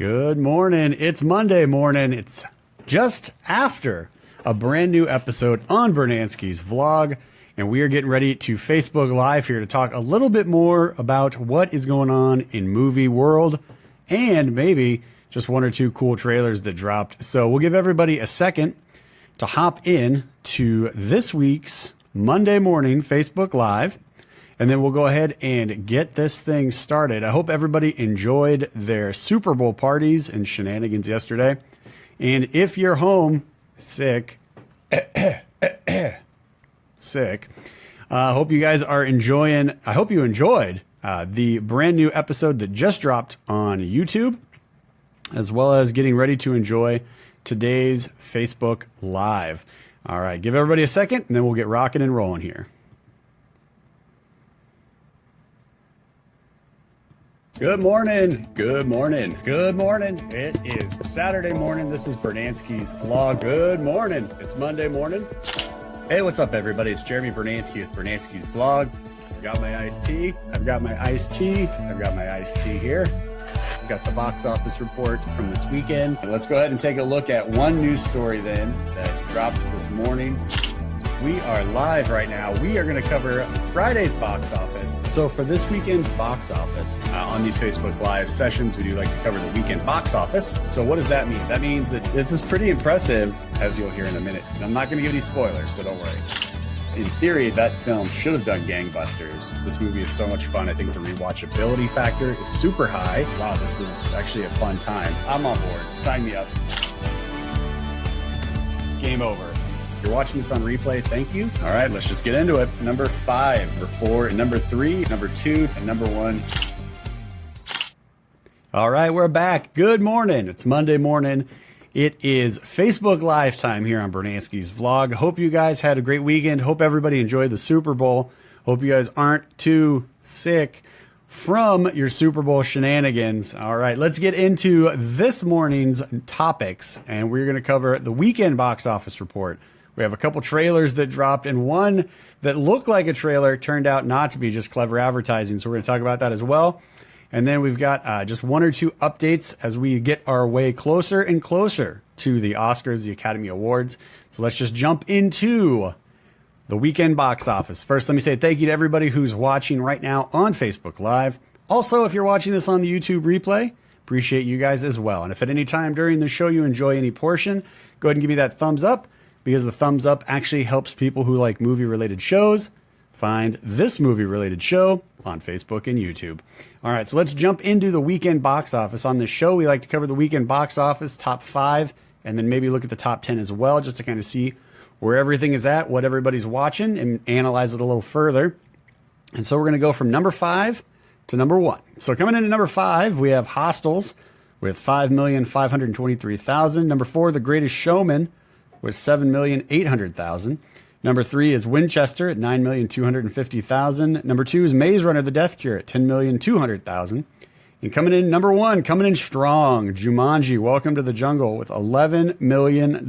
Good morning. It's Monday morning. It's just after a brand new episode on Brunansky's vlog, and we are getting ready to Facebook Live here to talk a little bit more about what is going on in movie world and maybe just one or two cool trailers that dropped. So we'll give everybody a second to hop in to this week's Monday morning Facebook Live, and then we'll go ahead and get this thing started. I hope everybody enjoyed their Super Bowl parties and shenanigans yesterday. And if you're home sick, hope you guys are enjoying. I hope you enjoyed the brand new episode that just dropped on YouTube, as well as getting ready to enjoy today's Facebook Live. All right, give everybody a second, and then we'll get rocking and rolling here. Good morning. Good morning. Good morning. It is Saturday morning. This is Brunansky's vlog. Good morning. It's Monday morning. Hey, what's up, everybody? It's Jeremy Brunansky with Brunansky's vlog. I've got my iced tea. I've got my iced tea. I've got my iced tea here. I've got the box office report from this weekend. And let's go ahead and take a look at one news story then that dropped this morning. We are live right now. We are going to cover Friday's box office. So for this weekend's box office, on these Facebook Live sessions, we do like to cover the weekend box office. So what does that mean? That means that this is pretty impressive, as you'll hear in a minute. And I'm not going to give any spoilers, so don't worry. In theory, that film should have done gangbusters. This movie is so much fun. I think the rewatchability factor is super high. Wow, this was actually a fun time. I'm on board. Sign me up. Game over. If you're watching this on replay, thank you. All right, let's just get into it. Number 5, number 4, and number 3, number 2, and number 1. All right, we're back. Good morning. It's Monday morning. It is Facebook Live time here on Brunansky's vlog. Hope you guys had a great weekend. Hope everybody enjoyed the Super Bowl. Hope you guys aren't too sick from your Super Bowl shenanigans. All right, let's get into this morning's topics, and we're going to cover the weekend box office report. We have a couple trailers that dropped, and one that looked like a trailer turned out not to be, just clever advertising. So we're going to talk about that as well. And then we've got just one or two updates as we get our way closer and closer to the Oscars, the Academy Awards. So let's just jump into the weekend box office. First, let me say thank you to everybody who's watching right now on Facebook Live. Also, if you're watching this on the YouTube replay, appreciate you guys as well. And if at any time during the show you enjoy any portion, go ahead and give me that thumbs up, because the thumbs up actually helps people who like movie-related shows find this movie-related show on Facebook and YouTube. All right, so let's jump into the weekend box office. On this show, we like to cover the weekend box office, top 5, and then maybe look at the top 10 as well, just to kind of see where everything is at, what everybody's watching, and analyze it a little further. And so we're going to go from number 5 to number 1. So coming in at number 5, we have Hostels with 5,523,000. Number 4, The Greatest Showman with 7,800,000. Number 3 is Winchester at 9,250,000. Number 2 is Maze Runner: The Death Cure at 10,200,000. And coming in number 1, coming in strong, Jumanji: Welcome to the Jungle with $11 million.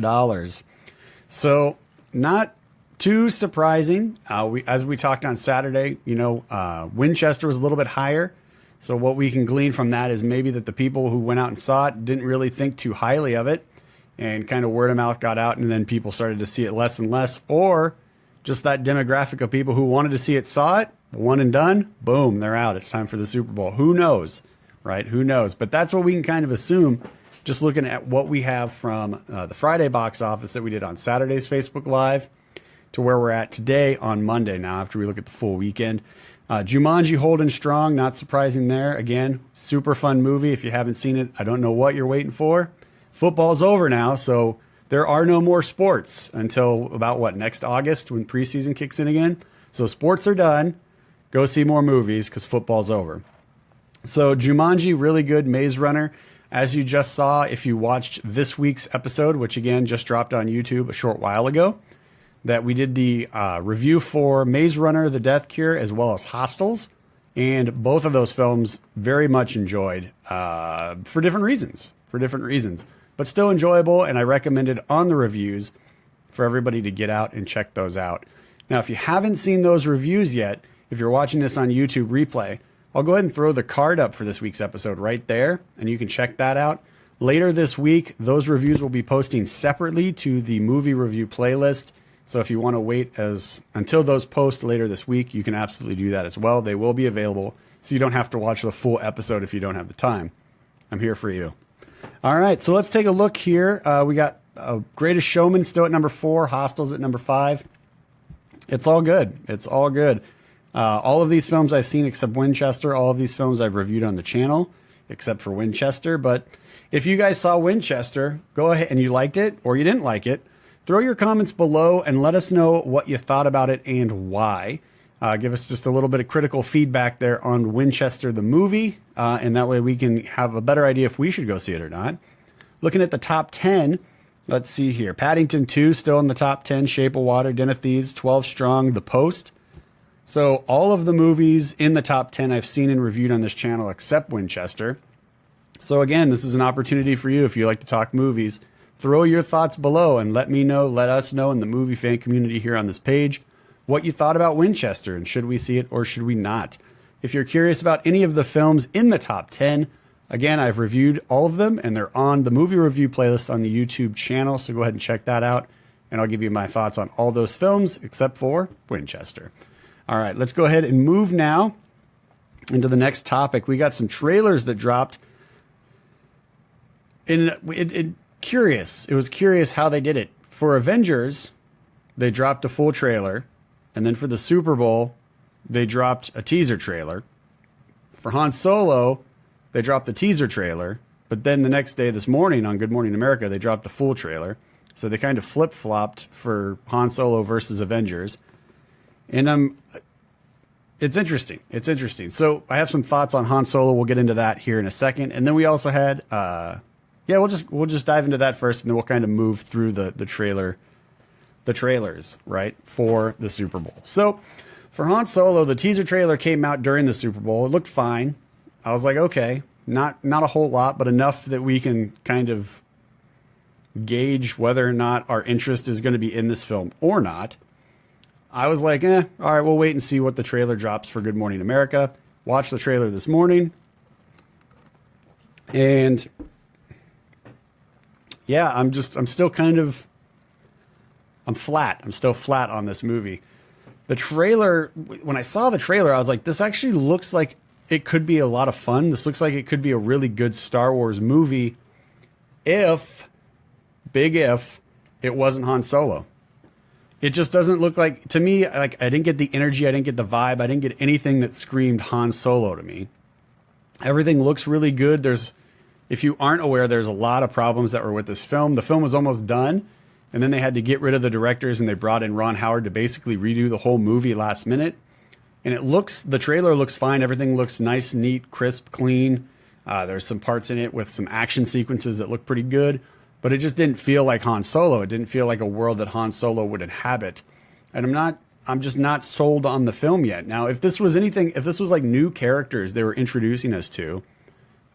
So not too surprising. As we talked on Saturday, Winchester was a little bit higher. So what we can glean from that is maybe that the people who went out and saw it didn't really think too highly of it, and kind of word of mouth got out, and then people started to see it less and less, or just that demographic of people who wanted to see it saw it, one and done, boom, they're out. It's time for the Super Bowl. Who knows, right? Who knows? But that's what we can kind of assume, just looking at what we have from the Friday box office that we did on Saturday's Facebook Live to where we're at today on Monday now, after we look at the full weekend. Jumanji holding strong, not surprising there. Again, super fun movie. If you haven't seen it, I don't know what you're waiting for. Football's over now, so there are no more sports until about, next August when preseason kicks in again. So sports are done. Go see more movies because football's over. So Jumanji, really good. Maze Runner, as you just saw, if you watched this week's episode, which again just dropped on YouTube a short while ago, that we did the review for Maze Runner: The Death Cure as well as Hostels. And both of those films very much enjoyed for different reasons. But still enjoyable, and I recommend it on the reviews for everybody to get out and check those out. Now, if you haven't seen those reviews yet, if you're watching this on YouTube replay, I'll go ahead and throw the card up for this week's episode right there, and you can check that out. Later this week, those reviews will be posting separately to the movie review playlist. So if you want to wait until those post later this week, you can absolutely do that as well. They will be available, so you don't have to watch the full episode if you don't have the time. I'm here for you. All right, so let's take a look here. We got Greatest Showman still at number 4, Hostel's at number 5. It's all good. It's all good. All of these films I've seen except Winchester. All of these films I've reviewed on the channel except for Winchester. But if you guys saw Winchester, go ahead and you liked it or you didn't like it, throw your comments below and let us know what you thought about it and why. Give us just a little bit of critical feedback there on Winchester, the movie, and that way we can have a better idea if we should go see it or not. Looking at the top 10, let's see here. Paddington 2 still in the top 10, Shape of Water, Den of Thieves, 12 Strong, The Post. So all of the movies in the top 10 I've seen and reviewed on this channel except Winchester. So again, this is an opportunity for you if you like to talk movies. Throw your thoughts below and let me know, let us know in the movie fan community here on this page what you thought about Winchester and should we see it or should we not. If you're curious about any of the films in the top 10, again, I've reviewed all of them and they're on the movie review playlist on the YouTube channel. So go ahead and check that out and I'll give you my thoughts on all those films except for Winchester. All right, let's go ahead and move now into the next topic. We got some trailers that dropped. It was curious how they did it. For Avengers, they dropped a full trailer. And then for the Super Bowl, they dropped a teaser trailer. For Han Solo, they dropped the teaser trailer. But then the next day, this morning on Good Morning America, they dropped the full trailer. So they kind of flip-flopped for Han Solo versus Avengers. And it's interesting. It's interesting. So I have some thoughts on Han Solo. We'll get into that here in a second. And then we also had, we'll just dive into that first, and then we'll kind of move through the trailers, right, for the Super Bowl. So for Han Solo, the teaser trailer came out during the Super Bowl. It looked fine. I was like, okay, not a whole lot, but enough that we can kind of gauge whether or not our interest is going to be in this film or not. I was like, all right, we'll wait and see what the trailer drops for Good Morning America. Watched the trailer this morning. And yeah, I'm still flat. I'm still flat on this movie. The trailer, when I saw the trailer, I was like, this actually looks like it could be a lot of fun. This looks like it could be a really good Star Wars movie if, big if, it wasn't Han Solo. It just doesn't look like, to me, like I didn't get the energy, I didn't get the vibe, I didn't get anything that screamed Han Solo to me. Everything looks really good. If you aren't aware, there's a lot of problems that were with this film. The film was almost done. And then they had to get rid of the directors and they brought in Ron Howard to basically redo the whole movie last minute. And the trailer looks fine. Everything looks nice, neat, crisp, clean. There's some parts in it with some action sequences that look pretty good, but it just didn't feel like Han Solo. It didn't feel like a world that Han Solo would inhabit. And I'm just not sold on the film yet. Now, if this was like new characters they were introducing us to,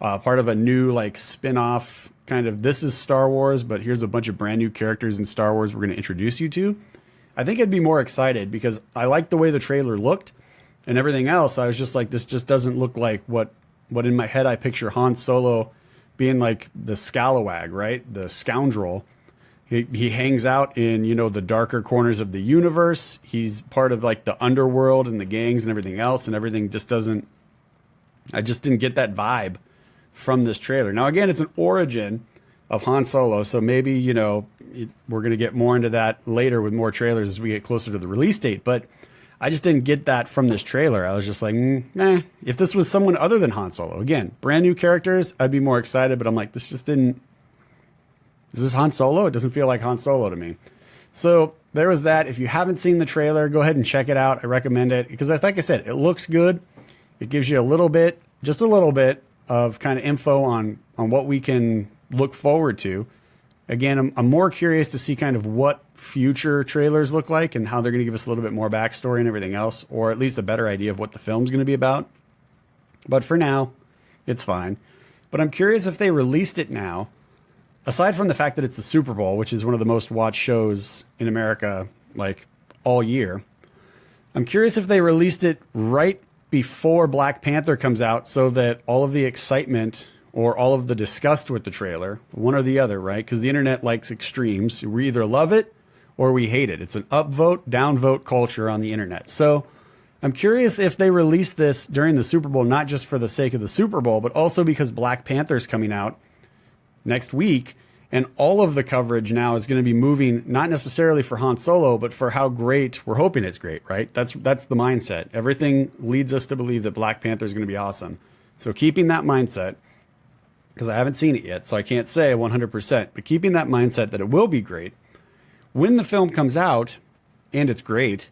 part of a new like spin-off kind of, this is Star Wars, but here's a bunch of brand new characters in Star Wars we're going to introduce you to, I think I'd be more excited because I liked the way the trailer looked and everything else. I was just like, this just doesn't look like what in my head I picture Han Solo being, like the scalawag, right? The scoundrel. He hangs out in, the darker corners of the universe. He's part of like the underworld and the gangs and everything else, and everything just I just didn't get that vibe from this trailer. Now, again, it's an origin of Han Solo, so maybe, we're going to get more into that later with more trailers as we get closer to the release date, but I just didn't get that from this trailer. I was just like, nah. If this was someone other than Han Solo, again, brand new characters, I'd be more excited, but I'm like, is this Han Solo? It doesn't feel like Han Solo to me. So there was that. If you haven't seen the trailer, go ahead and check it out. I recommend it because, like I said, it looks good. It gives you just a little bit of kind of info on what we can look forward to. Again, I'm more curious to see kind of what future trailers look like and how they're going to give us a little bit more backstory and everything else, or at least a better idea of what the film's going to be about. But for now, it's fine. But I'm curious if they released it now, aside from the fact that it's the Super Bowl, which is one of the most watched shows in America, like all year. I'm curious if they released it right before Black Panther comes out so that all of the excitement or all of the disgust with the trailer, one or the other, right? Because the internet likes extremes. We either love it or we hate it. It's an upvote, downvote culture on the internet. So I'm curious if they release this during the Super Bowl, not just for the sake of the Super Bowl, but also because Black Panther's coming out next week. And all of the coverage now is going to be moving, not necessarily for Han Solo, but for how great we're hoping it's great, right? That's the mindset. Everything leads us to believe that Black Panther is going to be awesome. So keeping that mindset, because I haven't seen it yet, so I can't say 100%, but keeping that mindset that it will be great, when the film comes out and it's great,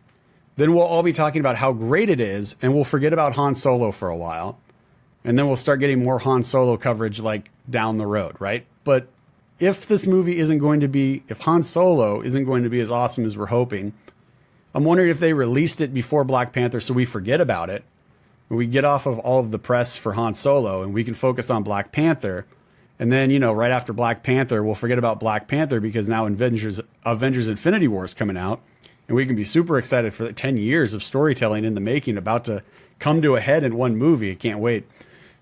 then we'll all be talking about how great it is, and we'll forget about Han Solo for a while. And then we'll start getting more Han Solo coverage like down the road, right? But if this movie isn't going to be, if Han Solo isn't going to be as awesome as we're hoping, I'm wondering if they released it before Black Panther so we forget about it. We get off of all of the press for Han Solo and we can focus on Black Panther. And then, you know, right after Black Panther, we'll forget about Black Panther because now Avengers Infinity War is coming out. And we can be super excited for the 10 years of storytelling in the making about to come to a head in one movie. I can't wait.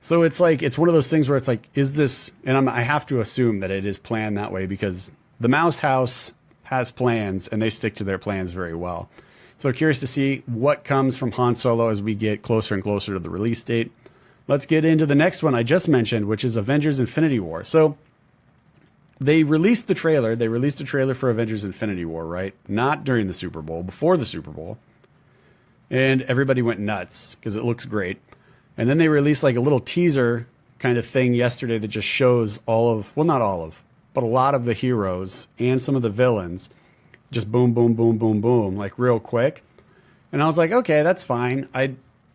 So it's like, it's one of those things where it's like, is this, and I have to assume that it is planned that way because the Mouse House has plans and they stick to their plans very well. So curious to see what comes from Han Solo as we get closer and closer to the release date. Let's get into the next one I just mentioned, which is Avengers Infinity War. So they released the trailer. They released a trailer for Avengers Infinity War, right? Not during the Super Bowl, before the Super Bowl. And everybody went nuts because it looks great. And then they released like a little teaser kind of thing yesterday that just shows all of, well, not all of, but a lot of the heroes and some of the villains just boom, boom, boom, boom, boom, like real quick. And I was like, okay, that's fine. I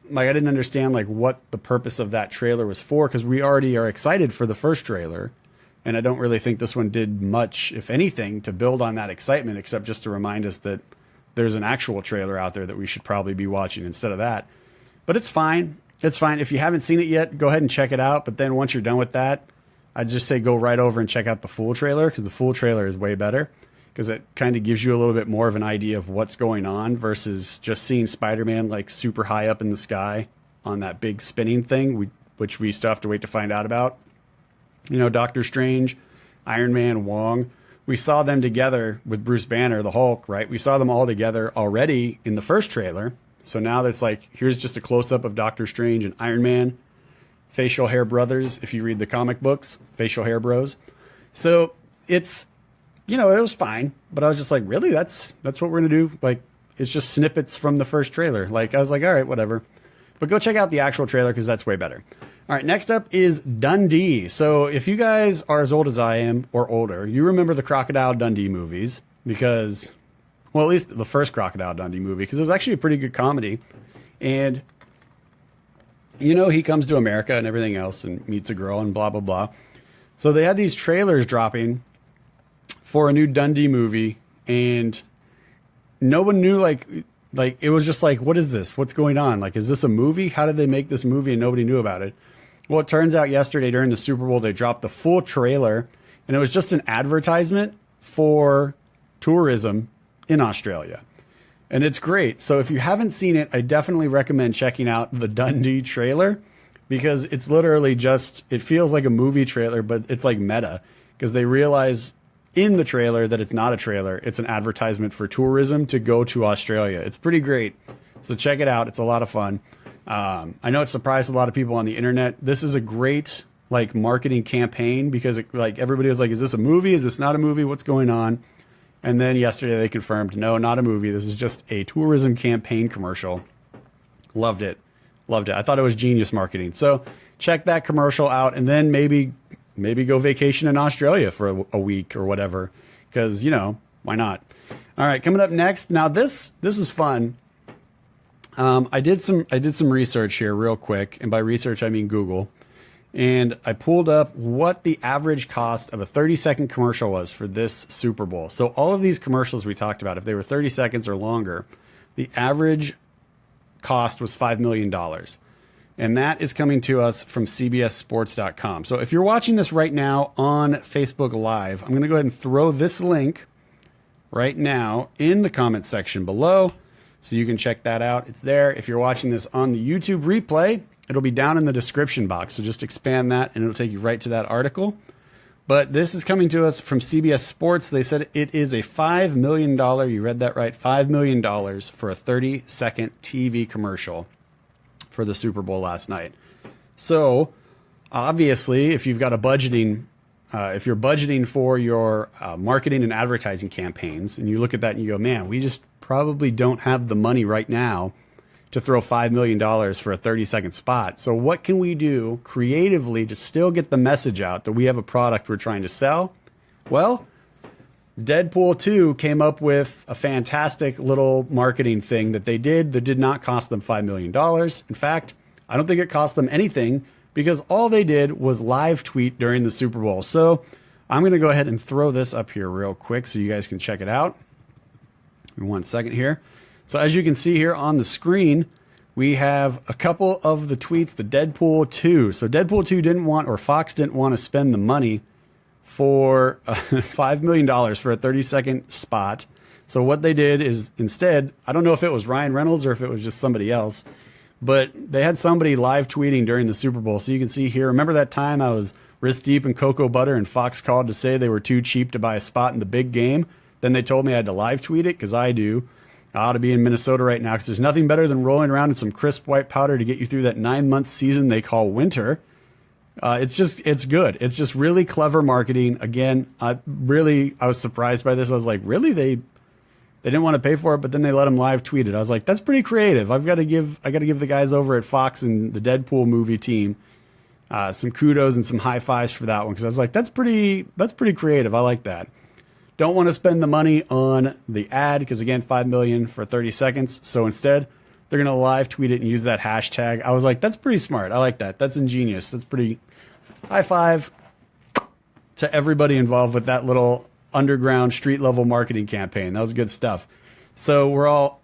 didn't understand like what the purpose of that trailer was for because we already are excited for the first trailer. And I don't really think this one did much, if anything, to build on that excitement, except just to remind us that there's an actual trailer out there that we should probably be watching instead of that. But it's fine. It's fine. If you haven't seen it yet, go ahead and check it out. But then once you're done with that, I'd just say go right over and check out the full trailer because the full trailer is way better because it kind of gives you a little bit more of an idea of what's going on versus just seeing Spider-Man like super high up in the sky on that big spinning thing, which we still have to wait to find out about. You know, Doctor Strange, Iron Man, Wong, we saw them together with Bruce Banner, the Hulk, right? We saw them all together already in the first trailer. So now that's like, here's just a close-up of Doctor Strange and Iron Man, facial hair brothers, if you read the comic books, facial hair bros. So it's, you know, it was fine, but I was just like, really? That's what we're going to do? Like, it's just snippets from the first trailer. Like, I was like, all right, whatever. But go check out the actual trailer because that's way better. All right, next up is Dundee. So if you guys are as old as I am or older, you remember the Crocodile Dundee movies because, well, at least the first Crocodile Dundee movie, because it was actually a pretty good comedy. And, you know, he comes to America and everything else and meets a girl and blah, blah, blah. So they had these trailers dropping for a new Dundee movie, and no one knew, like it was just like, what is this? What's going on? Like, is this a movie? How did they make this movie and nobody knew about it? Well, it turns out yesterday during the Super Bowl, they dropped the full trailer, and it was just an advertisement for tourism in Australia. And it's great. So if you haven't seen it, I definitely recommend checking out the Dundee trailer because it's literally just, it feels like a movie trailer, but it's like meta because they realize in the trailer that it's not a trailer. It's an advertisement for tourism to go to Australia. It's pretty great. So check it out. It's a lot of fun. I know it surprised a lot of people on the internet. This is a great like marketing campaign because it, like everybody was like, is this a movie? Is this not a movie? What's going on? And then yesterday they confirmed, no, not a movie. This is just a tourism campaign commercial. Loved it. Loved it. I thought it was genius marketing. So check that commercial out and then maybe go vacation in Australia for a week or whatever. Because, you know, why not? All right, coming up next. Now this is fun. I did some research here real quick. And by research, I mean Google. And I pulled up what the average cost of a 30-second commercial was for this Super Bowl. So all of these commercials we talked about, if they were 30 seconds or longer, the average cost was $5 million. And that is coming to us from CBSSports.com. So if you're watching this right now on Facebook Live, I'm going to go ahead and throw this link right now in the comment section below. So you can check that out. It's there. If you're watching this on the YouTube replay, it'll be down in the description box. So just expand that and it'll take you right to that article. But this is coming to us from CBS Sports. They said it is a $5 million, you read that right, $5 million for a 30-second TV commercial for the Super Bowl last night. So obviously, if you've got a budgeting, if you're budgeting for your marketing and advertising campaigns, and you look at that and you go, man, we just probably don't have the money right now to throw $5 million for a 30-second spot. So what can we do creatively to still get the message out that we have a product we're trying to sell? Well, Deadpool 2 came up with a fantastic little marketing thing that they did that did not cost them $5 million. In fact, I don't think it cost them anything because all they did was live tweet during the Super Bowl. So I'm going to go ahead and throw this up here real quick so you guys can check it out. In 1 second here. So as you can see here on the screen, we have a couple of the tweets, the Deadpool 2. So Deadpool 2 didn't want, or Fox didn't want to spend the money for $5 million for a 30-second spot. So what they did is instead, I don't know if it was Ryan Reynolds or if it was just somebody else, but they had somebody live tweeting during the Super Bowl. So you can see here, remember that time I was wrist deep in cocoa butter and Fox called to say they were too cheap to buy a spot in the big game? Then they told me I had to live tweet it because I do. I ought to be in Minnesota right now because there's nothing better than rolling around in some crisp white powder to get you through that 9-month season they call winter. It's good. It's just really clever marketing. Again, I was surprised by this. I was like, really? They didn't want to pay for it, but then they let them live tweet it. I was like, that's pretty creative. I got to give the guys over at Fox and the Deadpool movie team some kudos and some high fives for that one because I was like, that's pretty creative. I like that. Don't want to spend the money on the ad because, again, $5 million for 30 seconds. So instead, they're going to live tweet it and use that hashtag. I was like, that's pretty smart. I like that. That's ingenious. That's pretty high five to everybody involved with that little underground street level marketing campaign. That was good stuff. So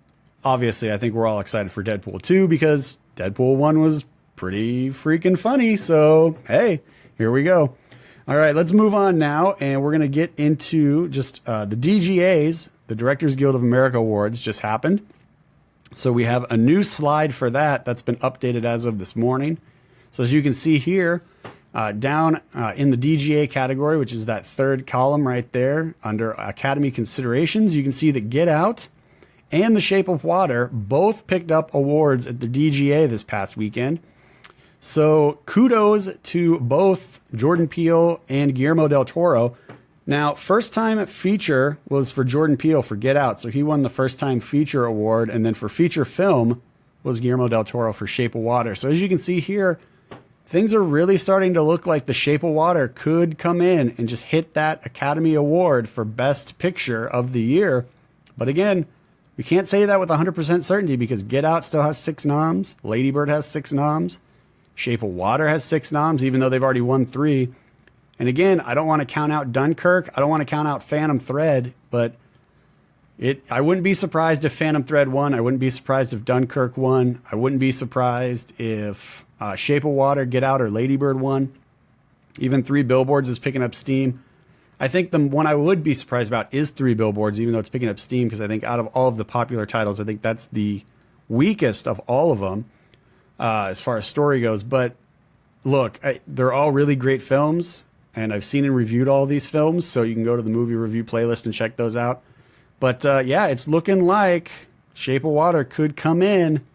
I think we're all excited for Deadpool 2 because Deadpool 1 was pretty freaking funny. So, hey, here we go. All right, let's move on now, and we're going to get into just the DGAs, the Directors Guild of America Awards, just happened. So we have a new slide for that that's been updated as of this morning. So as you can see here, down in the DGA category, which is that third column right there under Academy Considerations, you can see that Get Out and The Shape of Water both picked up awards at the DGA this past weekend. So kudos to both Jordan Peele and Guillermo del Toro. Now, first time feature was for Jordan Peele for Get Out. So he won the first time feature award. And then for feature film was Guillermo del Toro for Shape of Water. So as you can see here, things are really starting to look like The Shape of Water could come in and just hit that Academy Award for Best Picture of the year. But again, we can't say that with 100% certainty because Get Out still has 6 noms. Lady Bird has 6 noms. Shape of Water has 6 noms, even though they've already won 3. And again, I don't want to count out Dunkirk. I don't want to count out Phantom Thread, but I wouldn't be surprised if Phantom Thread won. I wouldn't be surprised if Dunkirk won. I wouldn't be surprised if Shape of Water, Get Out, or Lady Bird won. Even 3 Billboards is picking up steam. I think the one I would be surprised about is 3 Billboards, even though it's picking up steam, because I think out of all of the popular titles, I think that's the weakest of all of them. As far as story goes. But look, they're all really great films, and I've seen and reviewed all these films, so you can go to the movie review playlist and check those out. But yeah, it's looking like Shape of Water could come in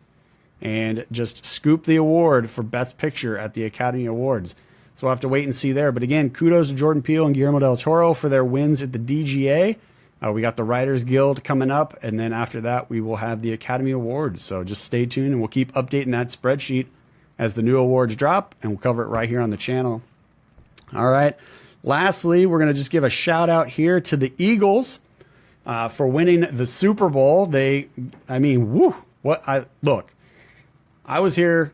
and just scoop the award for Best Picture at the Academy Awards. So we'll have to wait and see there. But again, kudos to Jordan Peele and Guillermo del Toro for their wins at the DGA. We got the Writers Guild coming up, and then after that, we will have the Academy Awards. So just stay tuned, and we'll keep updating that spreadsheet as the new awards drop, and we'll cover it right here on the channel. All right. Lastly, we're going to just give a shout out here to the Eagles for winning the Super Bowl. Look, I was here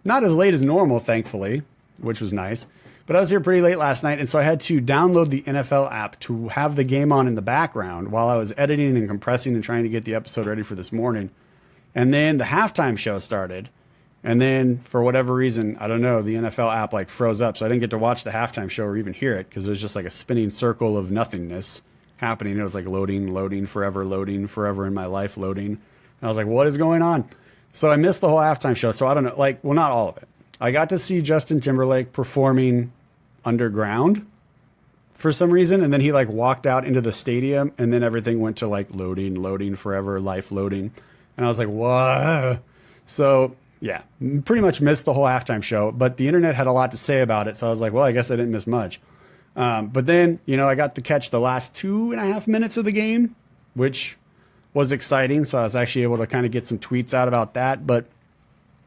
not as late as normal, thankfully, which was nice. But I was here pretty late last night, and so I had to download the NFL app to have the game on in the background while I was editing and compressing and trying to get the episode ready for this morning. And then the halftime show started. And then for whatever reason, I don't know, the NFL app like froze up. So I didn't get to watch the halftime show or even hear it because it was just like a spinning circle of nothingness happening. It was like loading forever in my life, loading. And I was like, what is going on? So I missed the whole halftime show. So I don't know, like, well, not all of it. I got to see Justin Timberlake performing underground for some reason. And then he like walked out into the stadium and then everything went to like loading forever, life loading. And I was like, what? So yeah, pretty much missed the whole halftime show, but the internet had a lot to say about it. So I was like, well, I guess I didn't miss much. But then, you know, I got to catch the last 2.5 minutes of the game, which was exciting. So I was actually able to kind of get some tweets out about that. But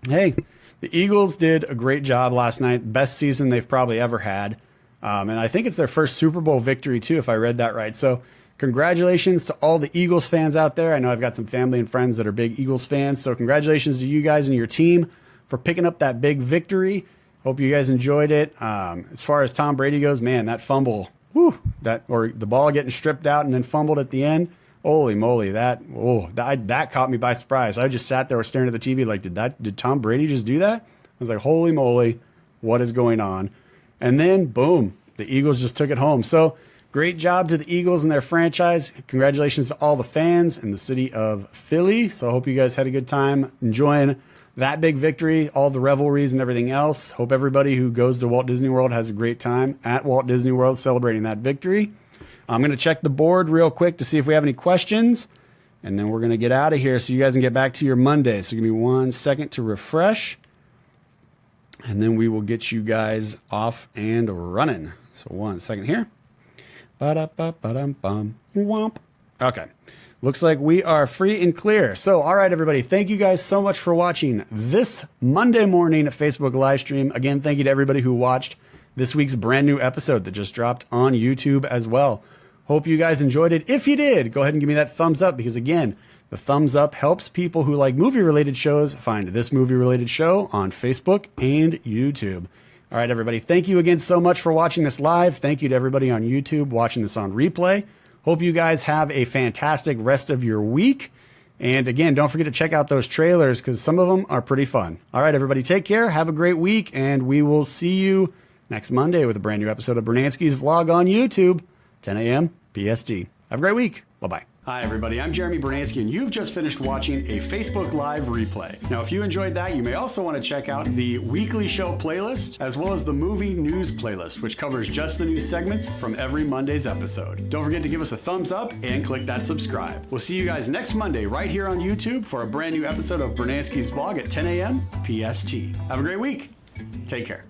hey, the Eagles did a great job last night. Best season they've probably ever had. And I think it's their first Super Bowl victory too, if I read that right. So congratulations to all the Eagles fans out there. I know I've got some family and friends that are big Eagles fans. So congratulations to you guys and your team for picking up that big victory. Hope you guys enjoyed it. As far as Tom Brady goes, man, that fumble, or the ball getting stripped out and then fumbled at the end. Holy moly, that caught me by surprise. I just sat there staring at the TV like, did Tom Brady just do that? I was like, holy moly, what is going on? And then boom, the Eagles just took it home. So great job to the Eagles and their franchise. Congratulations to all the fans in the city of Philly. So I hope you guys had a good time enjoying that big victory, all the revelries and everything else. Hope everybody who goes to Walt Disney World has a great time at Walt Disney World celebrating that victory. I'm going to check the board real quick to see if we have any questions, and then we're going to get out of here so you guys can get back to your Monday. So give me 1 second to refresh, and then we will get you guys off and running. So 1 second here. Ba-da-ba-ba-dum-bum. Womp. Okay. Looks like we are free and clear. So, all right, everybody. Thank you guys so much for watching this Monday morning Facebook live stream. Again, thank you to everybody who watched this week's brand new episode that just dropped on YouTube as well. Hope you guys enjoyed it. If you did, go ahead and give me that thumbs up because, again, the thumbs up helps people who like movie-related shows find this movie-related show on Facebook and YouTube. All right, everybody. Thank you again so much for watching this live. Thank you to everybody on YouTube watching this on replay. Hope you guys have a fantastic rest of your week. And again, don't forget to check out those trailers because some of them are pretty fun. All right, everybody, take care. Have a great week. And we will see you next Monday with a brand new episode of Brunansky's Vlog on YouTube, 10 a.m. PST. Have a great week. Bye-bye. Hi, everybody. I'm Jeremy Brunansky, and you've just finished watching a Facebook Live replay. Now, if you enjoyed that, you may also want to check out the weekly show playlist, as well as the movie news playlist, which covers just the news segments from every Monday's episode. Don't forget to give us a thumbs up and click that subscribe. We'll see you guys next Monday right here on YouTube for a brand new episode of Brunansky's Vlog at 10 a.m. PST. Have a great week. Take care.